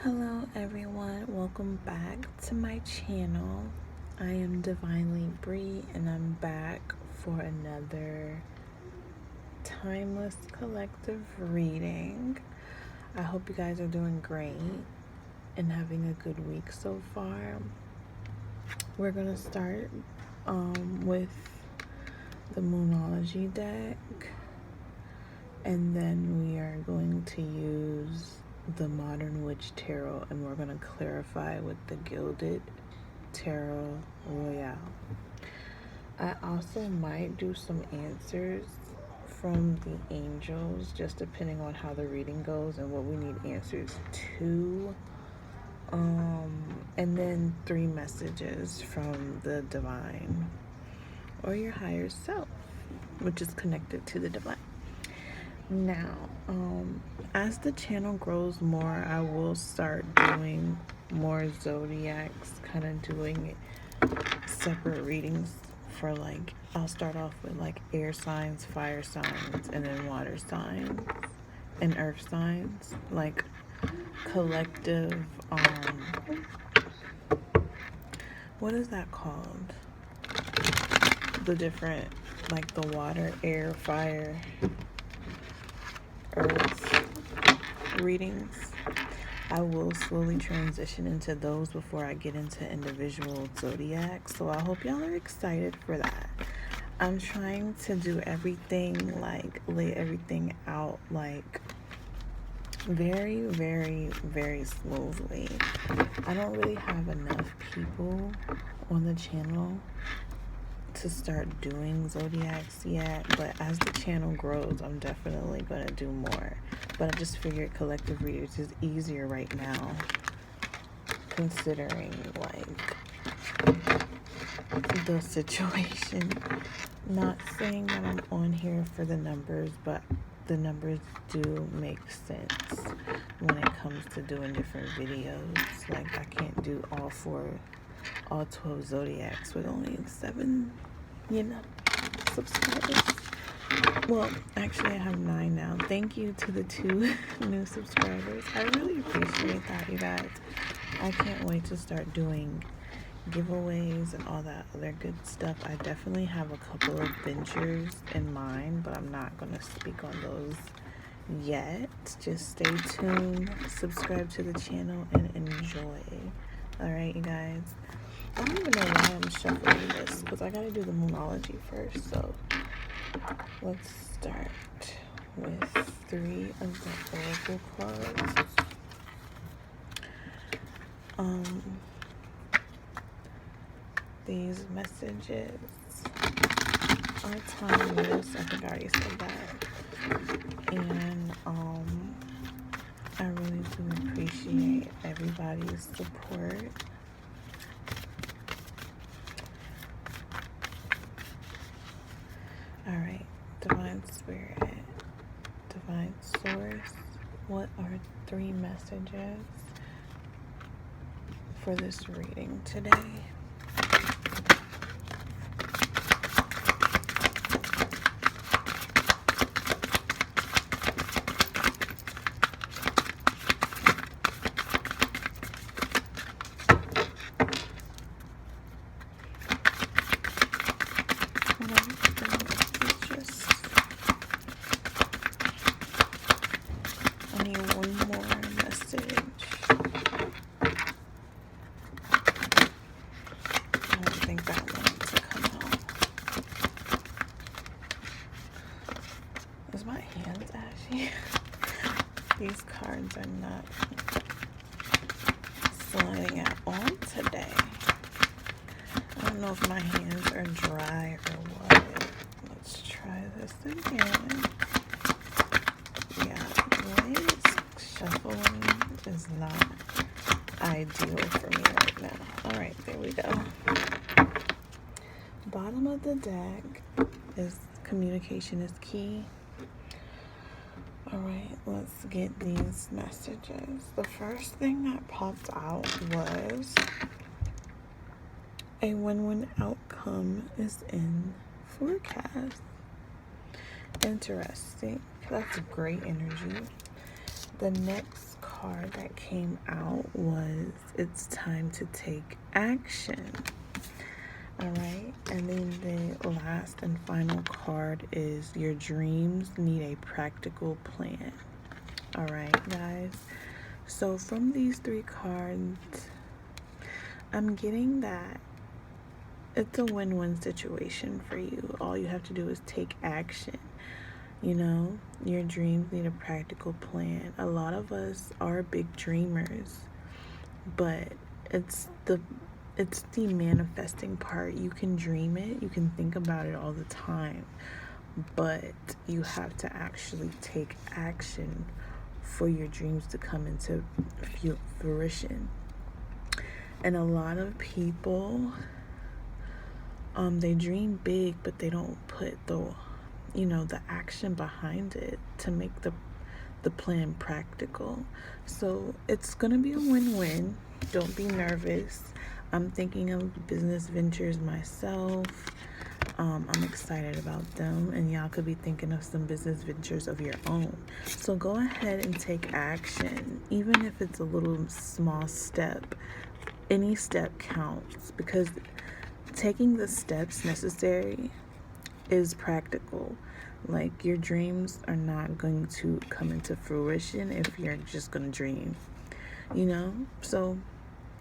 Hello everyone, welcome back to my channel. I am Divinely Bree and I'm back for another timeless collective reading. I hope you guys are doing great and having a good week so far. We're going to start with the Moonology deck, and then we are going to use the Modern Witch Tarot, and we're going to clarify with the Gilded Tarot Royale. I also might do some answers from the angels, just depending on how the reading goes and what we need answers to. And then 3 messages from the divine or your higher self, which is connected to the divine. Now, as the channel grows more, I will start doing more zodiacs, kind of doing separate readings for, like, I'll start off with like air signs, fire signs, and then water signs and earth signs, like collective, what is that called? The different, like the water, air, fire, earth readings. I will slowly transition into those before I get into individual zodiacs, so I hope y'all are excited for that. I'm trying to do everything, like lay everything out like very, very, very smoothly. I don't really have enough people on the channel to start doing zodiacs yet, but as the channel grows, I'm definitely gonna do more. But I just figured collective readers is easier right now, considering like the situation. Not saying that I'm on here for the numbers, but the numbers do make sense when it comes to doing different videos. Like, I can't do all 12 zodiacs with only 7, subscribers. Well, actually I have 9 now. Thank you to the 2 new subscribers. I really appreciate that, you guys. I can't wait to start doing giveaways and all that other good stuff. I definitely have a couple of ventures in mind, but I'm not going to speak on those yet. Just stay tuned, subscribe to the channel, and enjoy. Alright, you guys. I don't even know why I'm shuffling this, because I gotta do the Moonology first, so let's start with 3 of the Oracle cards. These messages are timeless. I think I already said that. And I really do appreciate everybody's support. Alright, Divine Spirit, Divine Source, what are 3 messages for this reading today? I need one more message. I don't think that one to come out. Is my hands ashy? These cards are not sliding at all today. I don't know if my hands are dry or what. Let's try this again. Yeah, the way it's shuffling is not ideal for me right now. Alright, there we go. Bottom of the deck is communication is key. Alright, let's get these messages. The first thing that popped out was a win-win outcome is in forecast. Interesting. That's great energy. The next card card that came out was it's time to take action. All right, and then the last and final card is your dreams need a practical plan. All right, guys. So from these 3 cards, I'm getting that it's a win-win situation for you. All you have to do is take action. You know, your dreams need a practical plan. A lot of us are big dreamers, but it's the manifesting part. You can dream it, you can think about it all the time, but you have to actually take action for your dreams to come into fruition. And a lot of people, they dream big, but they don't put the action behind it to make the plan practical. So it's gonna be a win-win. Don't be nervous. I'm thinking of business ventures myself. I'm excited about them, and y'all could be thinking of some business ventures of your own. So go ahead and take action, even if it's a little small step. Any step counts, because taking the steps necessary is practical. Like, your dreams are not going to come into fruition if you're just gonna dream, so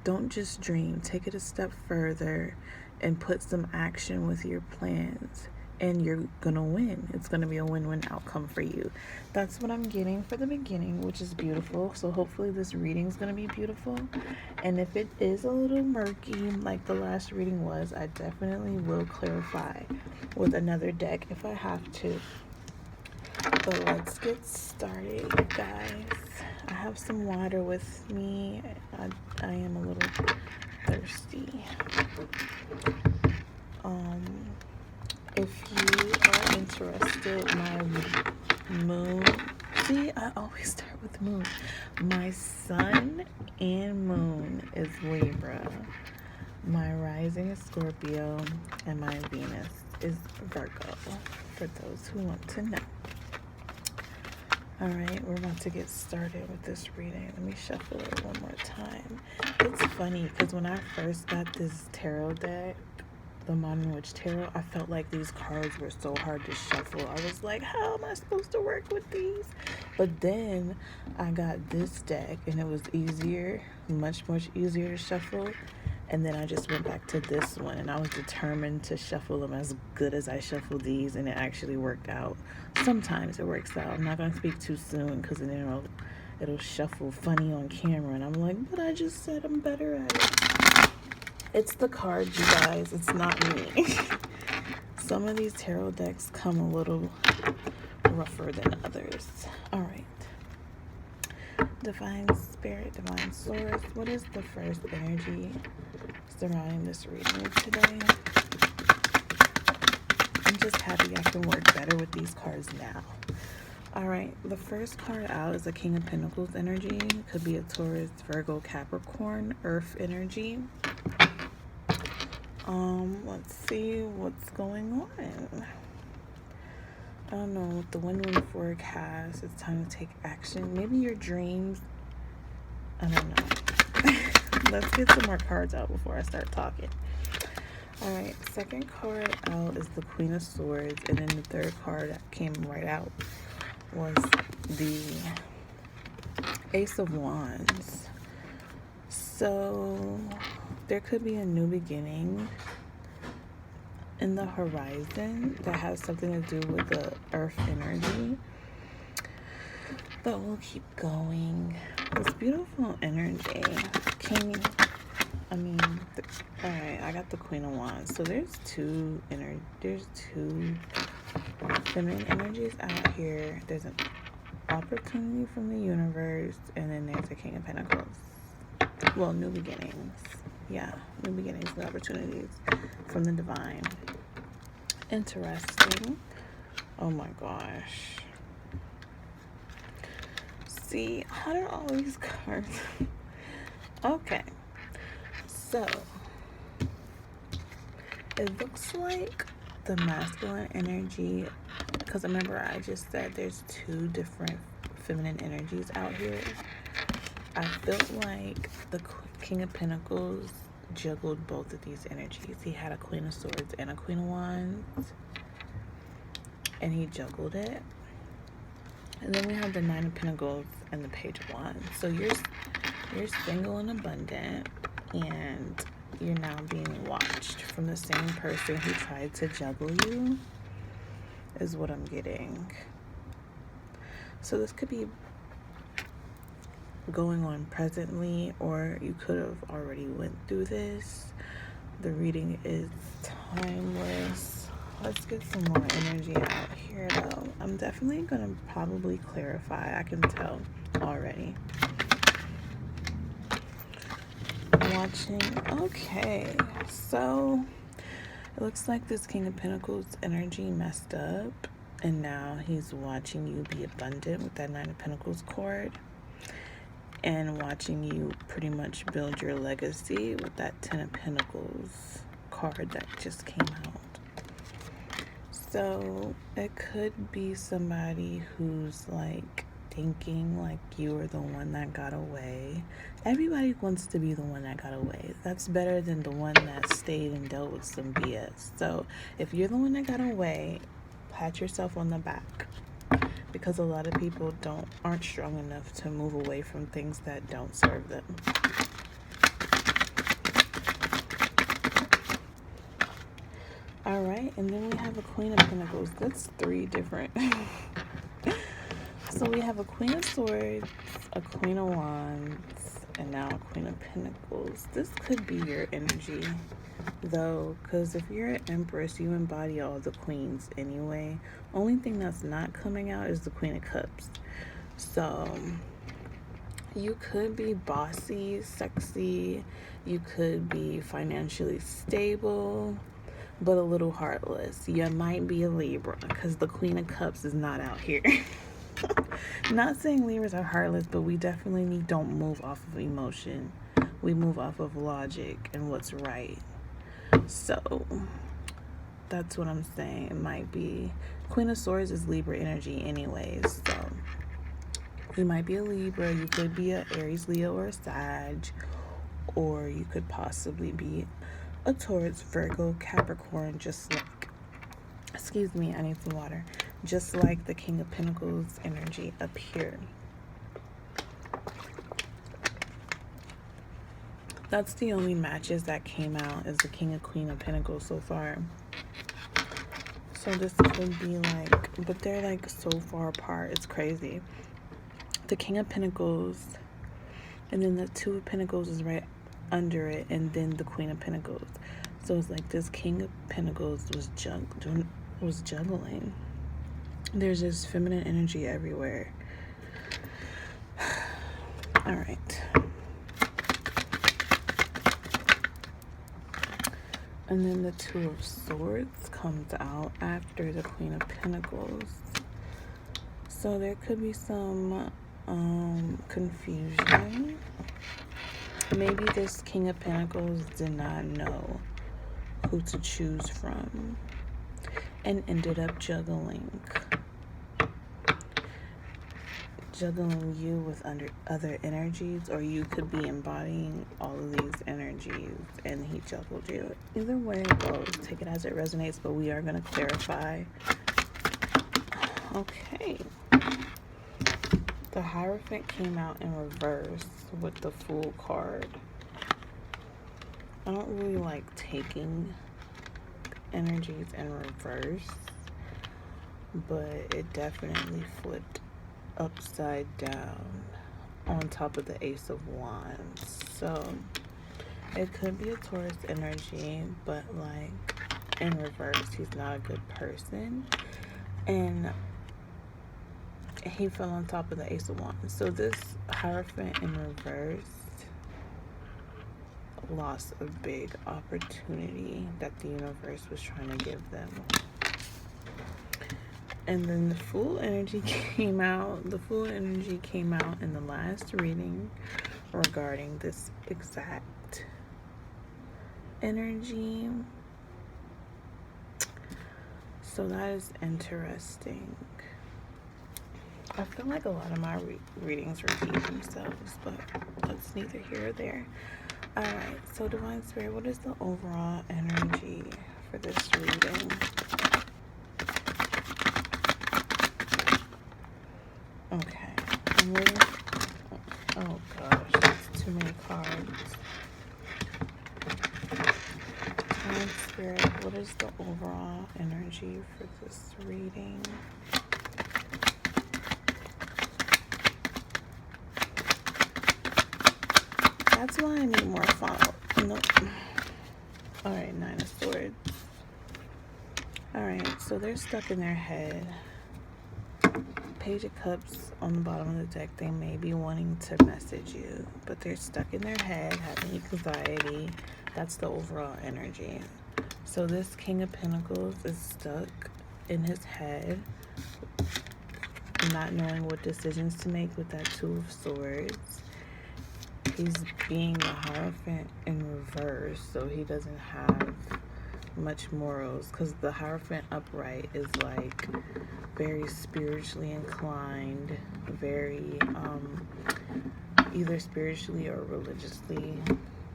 don't just dream. Take it a step further and put some action with your plans, and you're gonna win. It's gonna be a win-win outcome for you. That's what I'm getting for the beginning, which is beautiful. So hopefully this reading is gonna be beautiful. And if it is a little murky like the last reading was, I definitely will clarify with another deck if I have to. But let's get started, guys. I have some water with me. I am a little thirsty. If you are interested, my moon, see, I always start with moon. My sun and moon is Libra. My rising is Scorpio, and my Venus is Virgo, for those who want to know. Alright, we're about to get started with this reading. Let me shuffle it one more time. It's funny, because when I first got this tarot deck, the Modern Witch Tarot, I felt like these cards were so hard to shuffle. I was like, how am I supposed to work with these? But then I got this deck, and it was easier, much easier to shuffle. And then I just went back to this one, and I was determined to shuffle them as good as I shuffled these, and it actually worked out. Sometimes it works out. I'm not going to speak too soon, because then it'll shuffle funny on camera, and I'm like, but I just said I'm better at it. It's the cards, you guys. It's not me. Some of these tarot decks come a little rougher than others. All right. Divine Spirit, Divine Source, what is the first energy surrounding this reading today? I'm just happy I can work better with these cards now. All right, the first card out is a King of Pentacles energy. It could be a Taurus, Virgo, Capricorn, Earth energy. Let's see what's going on. I don't know what the win-win forecast. It's time to take action. Maybe your dreams. I don't know. Let's get some more cards out before I start talking. Alright, second card out is the Queen of Swords. And then the third card that came right out was the Ace of Wands. So there could be a new beginning in the horizon that has something to do with the earth energy, but we'll keep going. This beautiful energy. Alright, I got the Queen of Wands. So there's two feminine energies out here. There's an opportunity from the universe, and then there's the King of Pentacles. Well, new beginnings. Yeah, new beginnings and opportunities from the divine. Interesting. Oh my gosh. See, how do all these cards? Okay. So, it looks like the masculine energy, because remember I just said there's two different feminine energies out here. I felt like the King of Pentacles juggled both of these energies. He had a Queen of Swords and a Queen of Wands, and he juggled it. And then we have the Nine of Pentacles and the Page of Wands. So you're single and abundant, and you're now being watched from the same person who tried to juggle you, is what I'm getting. So this could be going on presently, or you could have already went through this. The reading is timeless. Let's get some more energy out here though. I'm definitely gonna probably clarify. I can tell already. Watching. Okay, so it looks like this King of Pentacles energy messed up, and now he's watching you be abundant with that Nine of Pentacles cord, and watching you pretty much build your legacy with that Ten of Pentacles card that just came out. So it could be somebody who's like thinking like you are the one that got away. Everybody wants to be the one that got away. That's better than the one that stayed and dealt with some BS. So if you're the one that got away, pat yourself on the back, because a lot of people aren't strong enough to move away from things that don't serve them. All right, and then we have a Queen of Pentacles. That's three different. So we have a Queen of Swords, a Queen of Wands, and now a Queen of Pentacles. This could be your energy, though, because if you're an Empress, you embody all the queens anyway. Only thing that's not coming out is the Queen of Cups. So you could be bossy, sexy. You could be financially stable, but a little heartless. You might be a Libra, because the Queen of Cups is not out here. Not saying Libras are heartless, but we definitely don't move off of emotion. We move off of logic and what's right. So that's what I'm saying. It might be Queen of Swords is Libra energy anyways. So you might be a Libra. You could be a Aries, Leo, or a Sag, or you could possibly be a Taurus, Virgo, Capricorn, just like, excuse me, I need some water. Just like the King of Pentacles energy up here. That's the only matches that came out, is the King of Queen of Pentacles so far. So this could be like, but they're like so far apart, it's crazy. The King of Pentacles, and then the Two of Pentacles is right under it, and then the Queen of Pentacles. So it's like this King of Pentacles was juggling. There's just feminine energy everywhere. All right. And then the Two of Swords comes out after the Queen of Pentacles. So there could be some confusion. Maybe this King of Pentacles did not know who to choose from and ended up juggling you with other energies, or you could be embodying all of these energies and he juggled you. Either way it goes, take it as it resonates, but we are going to clarify. Okay. The Hierophant came out in reverse with the Fool card. I don't really like taking energies in reverse, but it definitely flipped upside down on top of the Ace of Wands. So it could be a Taurus energy, but like in reverse, he's not a good person, and he fell on top of the Ace of Wands. So this Hierophant in reverse lost a big opportunity that the universe was trying to give them. And then the Fool energy came out. The Fool energy came out in the last reading regarding this exact energy. So that is interesting. I feel like a lot of my readings repeat themselves, but that's neither here or there. Alright, so Divine Spirit, what is the overall energy for this reading? Okay. Oh gosh, that's too many cards. Divine Spirit, what is the overall energy for this reading? That's why I need more font. Nope. Alright, Nine of Swords. Alright, so they're stuck in their head. Page of Cups on the bottom of the deck. They may be wanting to message you, but they're stuck in their head, having anxiety. That's the overall energy. So this King of Pentacles is stuck in his head, not knowing what decisions to make with that Two of Swords. He's being the Hierophant in reverse, so he doesn't have much morals, because the Hierophant upright is like very spiritually inclined, very either spiritually or religiously.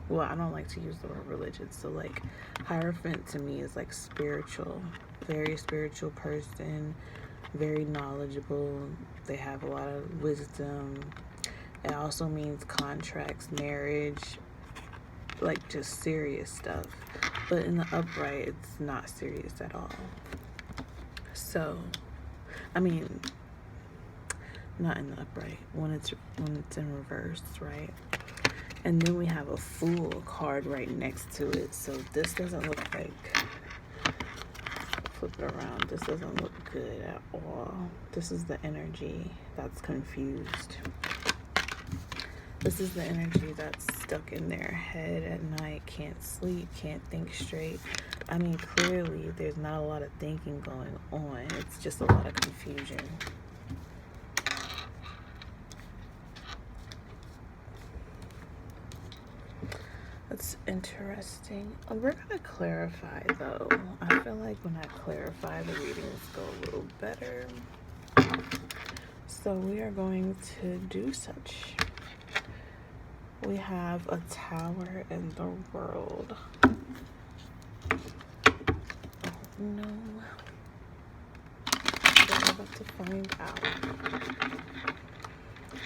Well, I don't like to use the word religious, so like Hierophant to me is like spiritual, very spiritual person, very knowledgeable. They have a lot of wisdom. It also means contracts, marriage, like just serious stuff. But in the upright, it's not serious at all. So, I mean, not in the upright, when it's in reverse, right? And then we have a Fool card right next to it. So this doesn't look like, flip it around, this doesn't look good at all. This is the energy that's confused. This is the energy that's stuck in their head at night, can't sleep, can't think straight. I mean, clearly there's not a lot of thinking going on. It's just a lot of confusion. That's interesting. We're going to clarify, though. I feel like when I clarify, the readings go a little better. So we are going to do such. We have a Tower in the World. Oh no. We're about to find out.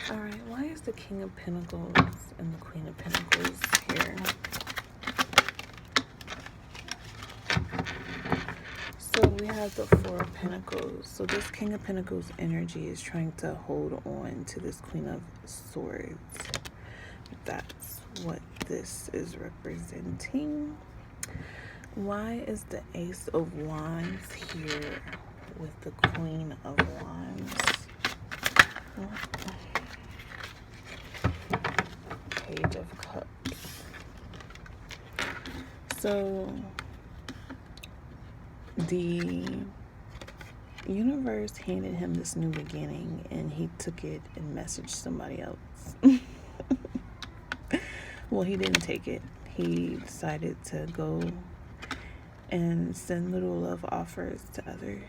Alright, why is the King of Pentacles and the Queen of Pentacles here? So we have the Four of Pentacles. So this King of Pentacles energy is trying to hold on to this Queen of Swords. That's what this is representing. Why is the Ace of Wands here with the Queen of Wands? Page of Cups. So the universe handed him this new beginning and he took it and messaged somebody else. Well, he didn't take it. He decided to go and send little love offers to other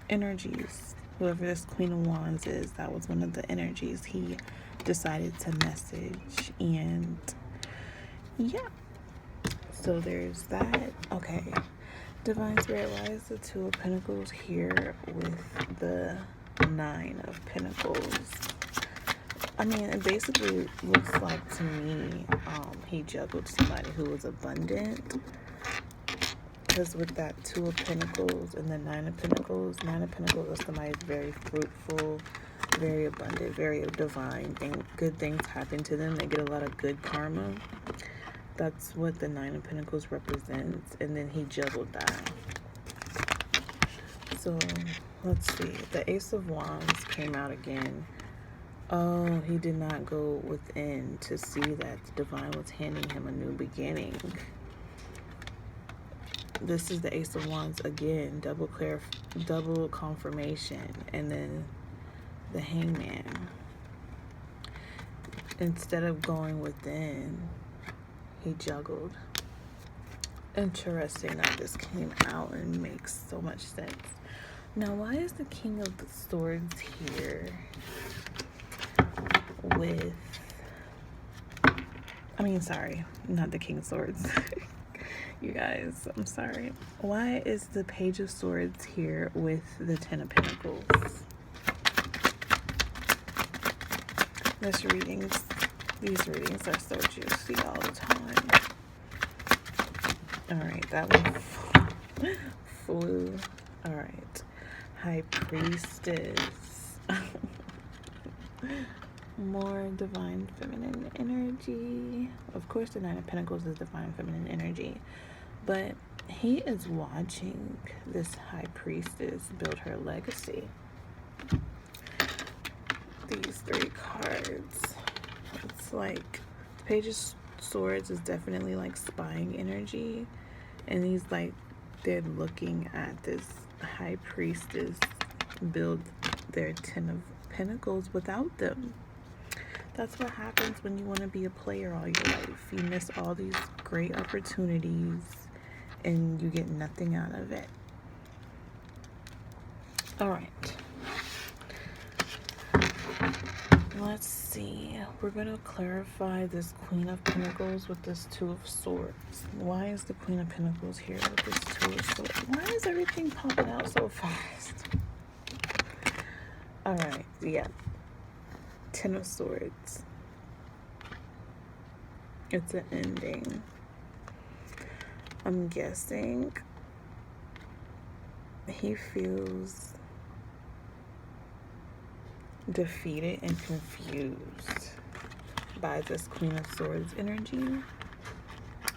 energies. Whoever this Queen of Wands is, that was one of the energies he decided to message. And yeah, so there's that. Okay, Divine Spirit, why is the Two of Pentacles here with the Nine of Pentacles? I mean, it basically looks like to me he juggled somebody who was abundant. Because with that Two of Pentacles and the Nine of Pentacles is somebody very fruitful, very abundant, very divine. Good things happen to them. They get a lot of good karma. That's what the Nine of Pentacles represents. And then he juggled that. So, let's see. The Ace of Wands came out again. Oh, he did not go within to see that the Divine was handing him a new beginning. This is the Ace of Wands again, double confirmation, and then the Hangman. Instead of going within, he juggled. Interesting that this came out and makes so much sense. Now, why is the King of the Swords here with Sorry, not the King of Swords. You guys, I'm sorry. Why is the Page of Swords here with the Ten of Pentacles? These readings are so juicy all the time. Alright, that one flew. Alright. High Priestess. More divine feminine energy. Of course, the Nine of Pentacles is divine feminine energy. But he is watching this High Priestess build her legacy. These three cards. It's like the Page of Swords is definitely like spying energy. And he's like, they're looking at this High Priestess build their Ten of Pentacles without them. That's what happens when you want to be a player all your life. You miss all these great opportunities and you get nothing out of it. All right. Let's see. We're going to clarify this Queen of Pentacles with this Two of Swords. Why is the Queen of Pentacles here with this Two of Swords? Why is everything popping out so fast? All right. Yeah. Ten of Swords. It's an ending. I'm guessing he feels defeated and confused by this Queen of Swords energy.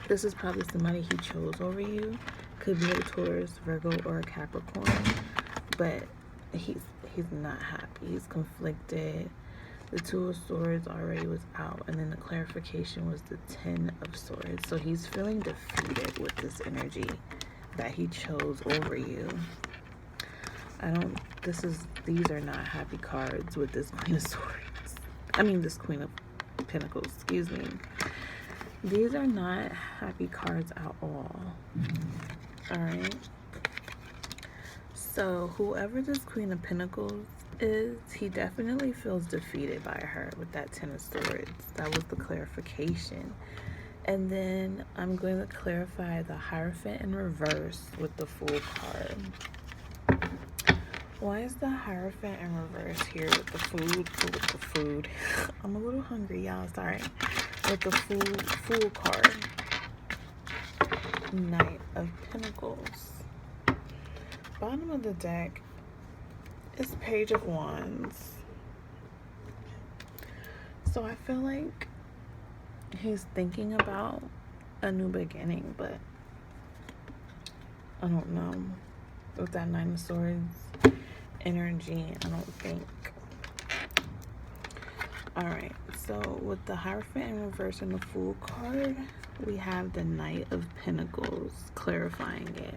This is probably somebody he chose over you. Could be a Taurus, Virgo, or a Capricorn. But he's not happy. He's conflicted. The Two of Swords already was out, and then the clarification was the Ten of Swords. So he's feeling defeated with this energy that he chose over you. These are not happy cards with this Queen of Swords. This Queen of Pentacles, excuse me. These are not happy cards at all. Alright. So whoever this Queen of Pentacles is, he definitely feels defeated by her with that Ten of Swords. That was the clarification. And then I'm going to clarify the Hierophant in reverse with the Fool card. Why is the Hierophant in reverse here with the food? I'm a little hungry, y'all, sorry. With the Fool card. Knight of Pentacles. Bottom of the deck is Page of Wands. So I feel like he's thinking about a new beginning, but I don't know. With that Nine of Swords energy, I don't think. Alright, so with the Hierophant in reverse and the Fool card, we have the Knight of Pentacles clarifying it.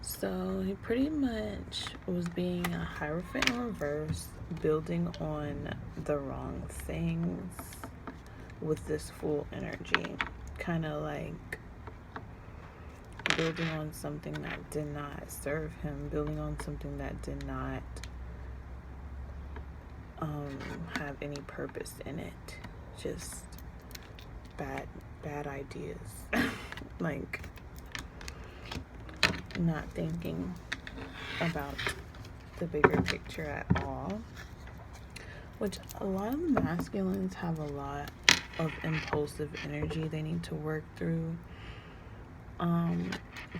So he pretty much was being a Hierophant in reverse, building on the wrong things with this Fool energy. Kind of like building on something that did not serve him, building on something that did not have any purpose in it. Just bad ideas. Like not thinking about the bigger picture at all. Which a lot of masculines have a lot of impulsive energy they need to work through.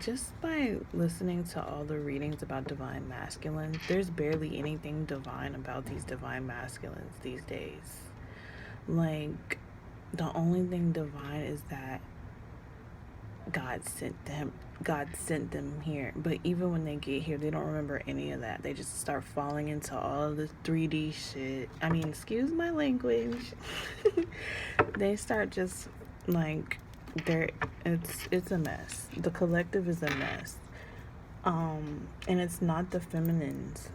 Just by listening to all the readings about divine masculines, there's barely anything divine about these divine masculines these days. Like, the only thing divine is that God sent them here. But even when they get here, they don't remember any of that. They just start falling into all of this 3D shit. Excuse my language. They start just like it's a mess. The collective is a mess. And it's not the feminines.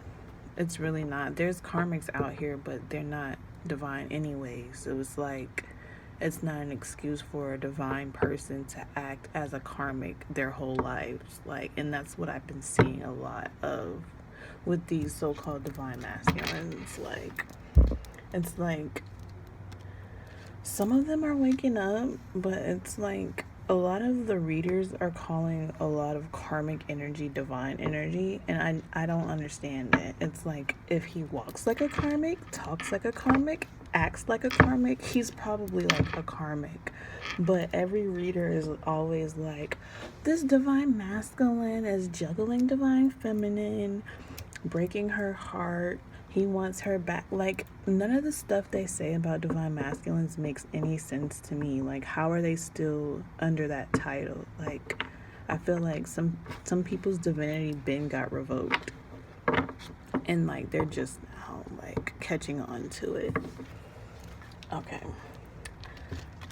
It's really not. There's karmics out here, but they're not divine anyways. It was like, it's not an excuse for a divine person to act as a karmic their whole lives. Like, and that's what I've been seeing a lot of with these so-called divine masculines. Like, it's like some of them are waking up, but it's like a lot of the readers are calling a lot of karmic energy divine energy, and I don't understand it. It's like if he walks like a karmic, talks like a karmic, acts like a karmic, he's probably like a karmic. But every reader is always like, this divine masculine is juggling divine feminine, breaking her heart. He wants her back. Like, none of the stuff they say about divine masculines makes any sense to me. Like, how are they still under that title? Like, I feel like some people's divinity been got revoked, and like they're just now like catching on to it. Okay.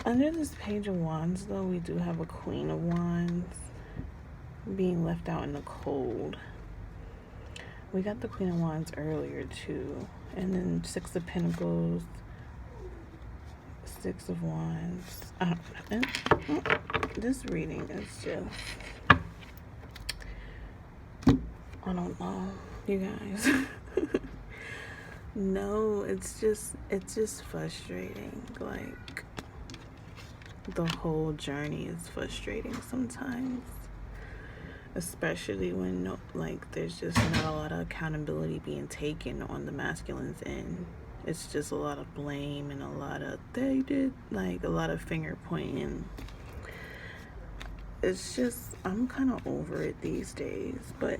Under this Page of Wands, though, we do have a Queen of Wands being left out in the cold. We got the Queen of Wands earlier, too. And then Six of Pentacles, Six of Wands. This reading is just... I don't know, you guys. No, it's just frustrating. Like, the whole journey is frustrating sometimes. Especially when there's just not a lot of accountability being taken on the masculine's end. It's just a lot of blame and a lot of they did, like a lot of finger pointing. It's just, I'm kind of over it these days. But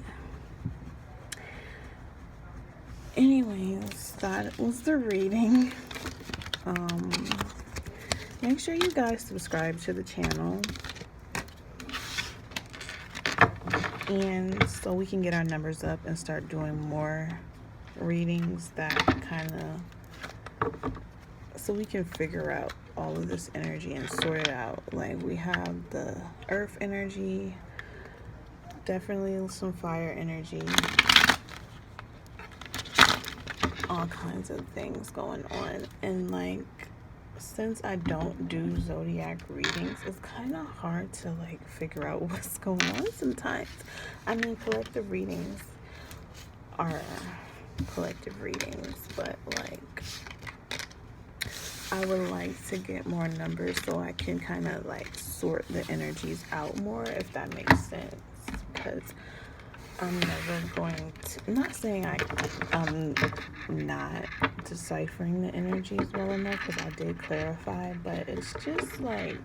anyways, that was the reading. Make sure you guys subscribe to the channel, and so we can get our numbers up and start doing more readings that kind of, so we can figure out all of this energy and sort it out. Like, we have the earth energy, definitely some fire energy, all kinds of things going on. And like, since I don't do zodiac readings, it's kind of hard to like figure out what's going on sometimes. I mean, collective readings are collective readings, but like, I would like to get more numbers so I can kind of like sort the energies out more, if that makes sense. Because I'm never going to, I'm not saying I'm not deciphering the energies well enough, because I did clarify, but it's just like,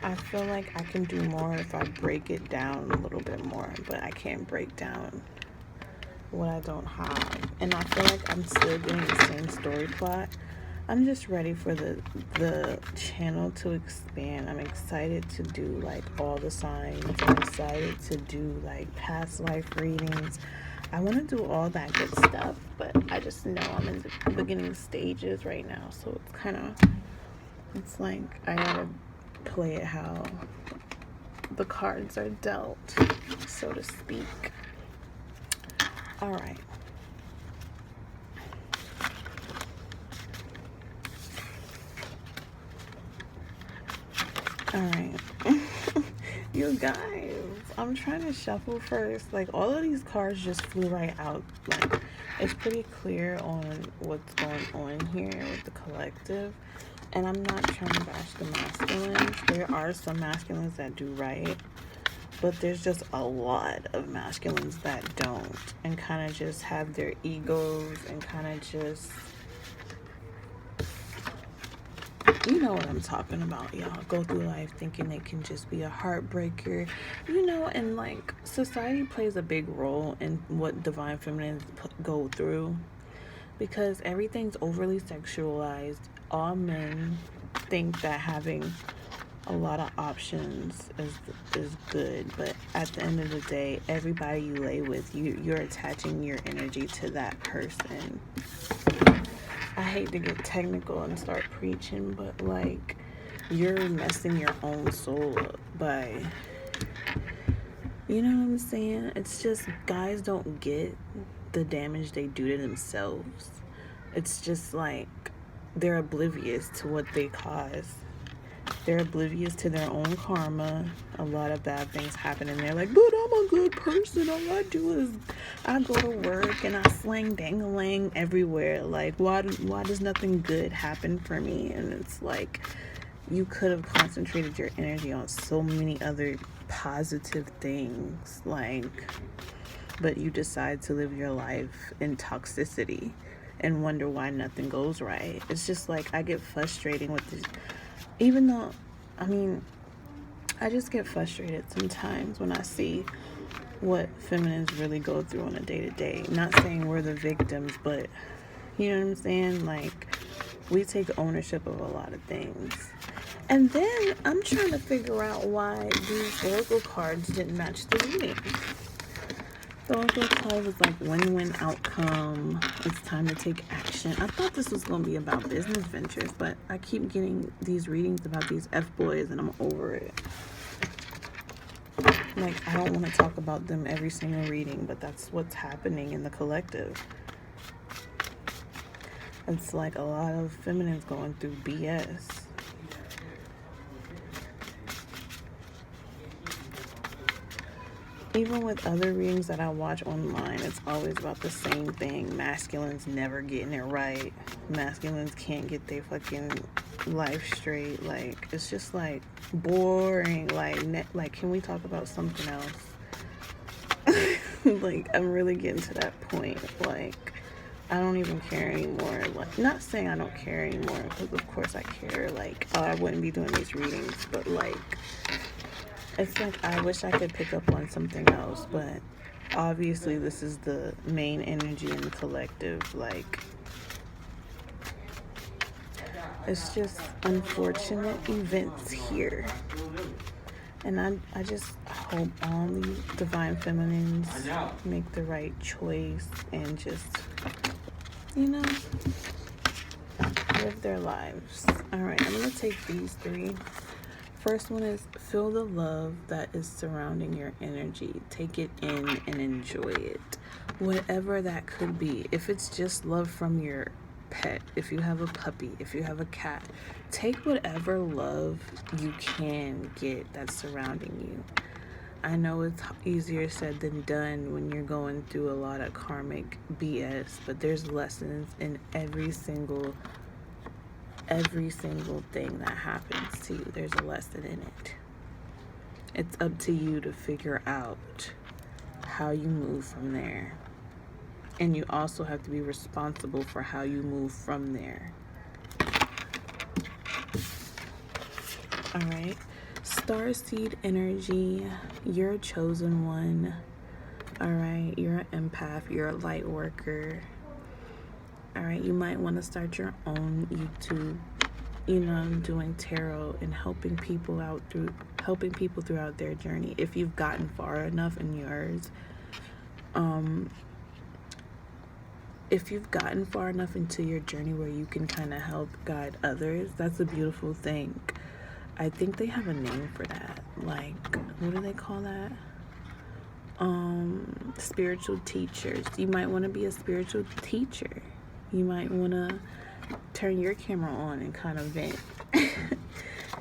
I feel like I can do more if I break it down a little bit more, but I can't break down what I don't have. And I feel like I'm still doing the same story plot. I'm just ready for the channel to expand. I'm excited to do like all the signs. I'm excited to do like past life readings. I want to do all that good stuff, but I just know I'm in the beginning stages right now, so it's kind of, it's like I gotta play it how the cards are dealt, so to speak. All right. Alright. You guys, I'm trying to shuffle first. Like, all of these cards just flew right out. Like, it's pretty clear on what's going on here with the collective. And I'm not trying to bash the masculines. There are some masculines that do right, but there's just a lot of masculines that don't, and kind of just have their egos and kind of just, you know what I'm talking about, y'all. Go through life thinking they can just be a heartbreaker, you know. And like, society plays a big role in what divine feminines go through, because everything's overly sexualized. All men think that having a lot of options is good, but at the end of the day, everybody you lay with, you're attaching your energy to that person. I hate to get technical and start preaching, but like, you're messing your own soul up by, you know what I'm saying? It's just, guys don't get the damage they do to themselves. It's just like, they're oblivious to what they cause. They're oblivious to their own karma. A lot of bad things happen and they're like, but I'm a good person. All I do is I go to work and I slang dang-a-lang everywhere. Like, why does nothing good happen for me? And it's like, you could have concentrated your energy on so many other positive things, like, but you decide to live your life in toxicity and wonder why nothing goes right. It's just like, I get frustrating with this, even though, I mean, I just get frustrated sometimes when I see what feminines really go through on a day-to-day. Not saying we're the victims, but you know what I'm saying? Like, we take ownership of a lot of things. And then I'm trying to figure out why these oracle cards didn't match the reading. The oracle card was like win-win outcome. It's time to take action. I thought this was going to be about business ventures, but I keep getting these readings about these F-boys and I'm over it. Like, I don't want to talk about them every single reading, but that's what's happening in the collective. It's like a lot of feminines going through BS. Even with other readings that I watch online, it's always about the same thing. Masculines never getting it right. Masculines can't get their fucking life straight. Like, it's just like boring. Like, can we talk about something else? Like, I'm really getting to that point. Like, I don't even care anymore. Like, not saying I don't care anymore, because of course I care. Like, oh, I wouldn't be doing these readings, but like, it's like I wish I could pick up on something else, but obviously this is the main energy in the collective. Like, it's just unfortunate events here. And I just hope all these divine feminines make the right choice and just, you know, live their lives. All right, I'm going to take these three. First one is feel the love that is surrounding your energy. Take it in and enjoy it. Whatever that could be. If it's just love from your pet, if you have a puppy, if you have a cat, take whatever love you can get that's surrounding you. I know it's easier said than done when you're going through a lot of karmic BS, but there's lessons in every single thing that happens to you. There's a lesson in it. It's up to you to figure out how you move from there. And you also have to be responsible for how you move from there. All right. Starseed energy. You're a chosen one. All right. You're an empath. You're a light worker. All right, you might want to start your own YouTube, you know, doing tarot and helping people throughout their journey. If you've gotten far enough in yours, if you've gotten far enough into your journey where you can kind of help guide others, that's a beautiful thing. I think they have a name for that. Like, what do they call that? Spiritual teachers. You might want to be a spiritual teacher. You might want to turn your camera on and kind of vent.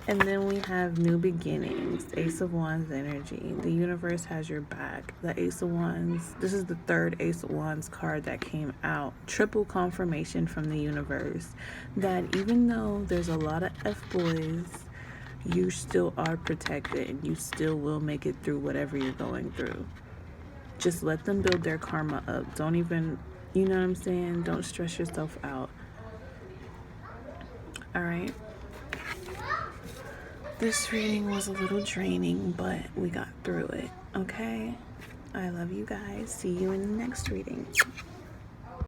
And then we have new beginnings, Ace of Wands energy. The universe has your back. The Ace of Wands, this is the third Ace of Wands card that came out. Triple confirmation from the universe that even though there's a lot of F-boys, you still are protected and you still will make it through whatever you're going through. Just let them build their karma up. Don't even, you know what I'm saying? Don't stress yourself out. All right. This reading was a little draining, but we got through it. Okay? I love you guys. See you in the next reading.